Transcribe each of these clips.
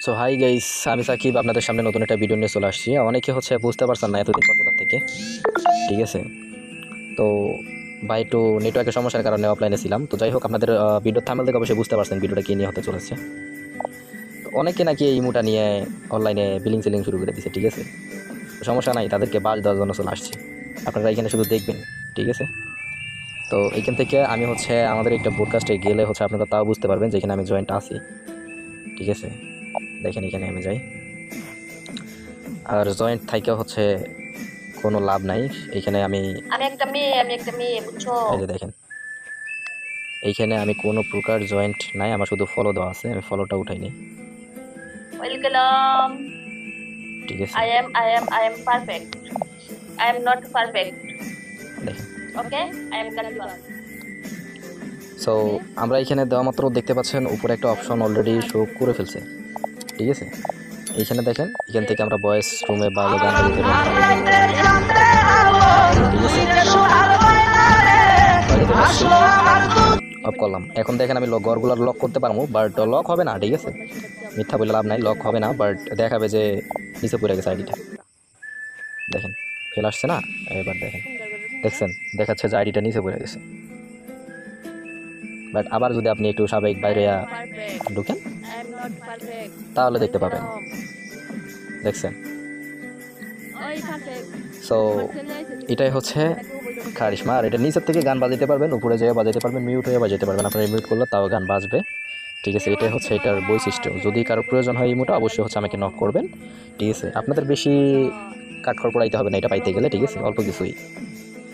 So hi guys, আমি সাকিব আপনাদের সামনে নতুন একটা ভিডিও নিয়ে চলে আসছি। অনেকে বুঝতে পারছেন না এতদিন পর কোথা থেকে, ঠিক আছে। তো ভাই একটু নেটওয়ার্কের সমস্যার কারণে অফলাইনে ছিলাম। তো যাই হোক, আপনাদের ভিডিও থাম্বনেল থেকে অবশ্যই বুঝতে পারছেন ভিডিওটা কী নিয়ে হতে চলেছে। তো অনেকে নাকি এই ইমোটা নিয়ে অনলাইনে বিলিং সিলিং শুরু করে দিয়েছে, ঠিক আছে। তো সমস্যা নাই, তাদেরকে বাস দেওয়ার জন্য চলে আসছি। আপনারা এখানে শুধু দেখবেন, ঠিক আছে। তো এইখান থেকে আমি আমাদের একটা ব্রডকাস্টে গেলে আপনারা তাও বুঝতে পারবেন যে এখানে আমি জয়েন্ট আছি, ঠিক আছে। দেখেন এখানে আমি যাই, আর জয়েন্ট থাইকে কোনো লাভ নাই। এইখানে আমি একটা মেয়ে বুঝছো। এই যে দেখেন, এইখানে আমি কোনো প্রকার জয়েন্ট নাই, আমার শুধু ফলো দেওয়া আছে, আমি ফলোটা উঠাই নি, ওয়েলকাম। ঠিক আছে। I am perfect. I am not perfect. দেখেন, Okay? I am Kalima. So আমরা এখানে দেওয়া মাত্র দেখতে পাচ্ছেন উপরে একটা অপশন অলরেডি শো করে ফেলছে, ঠিক আছে। এইখানে দেখেন, এখান থেকে আমরা ভয়েস রুমে বা গান বাজাতে পারি, ঠিক আছে। অফ করলাম। এখন দেখেন আমি ঘরগুলো লক করতে পারবো, বাট লক হবে না, ঠিক আছে। মিথ্যা বলে লাভ নাই, লক হবে না, বাট দেখাবে যে নিচে পড়ে গেছে আইডিটা। দেখেন ফেল আসছে না, এবার দেখেন, দেখছেন দেখাচ্ছে যে আইডিটা নিচে পড়ে গেছে। বাট আবার যদি আপনি একটু স্বাভাবিক বাইরে ঢুকেন তাহলে দেখতে পাবেন, দেখছেন। সো এটাই কারিশমা। আর এটা নিচের থেকে গান বাজাতে পারবেন, উপরে যেয়ে বাজাতে পারবেন, মিউট হয়ে বাজাতে পারবেন। আপনারা মিউট করলে তাও গান বাজবে, ঠিক আছে। এটাই এটার বৈশিষ্ট্য। যদি কারো প্রয়োজন হয় ইমোটা, অবশ্যই আমাকে নক করবেন, ঠিক আছে। আপনাদের বেশি কাঠখড় পোড়াইতে হবে না এটা পাইতে গেলে, ঠিক আছে, অল্প কিছুই।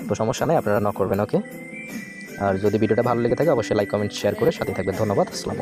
তো সমস্যা নেই, আপনারা নক করবেন, ওকে। আর যদি ভিডিওটা ভালো লেগে থাকে অবশ্যই লাইক কমেন্ট শেয়ার করে সাথে থাকবেন। ধন্যবাদ, আসসালামু আলাইকুম।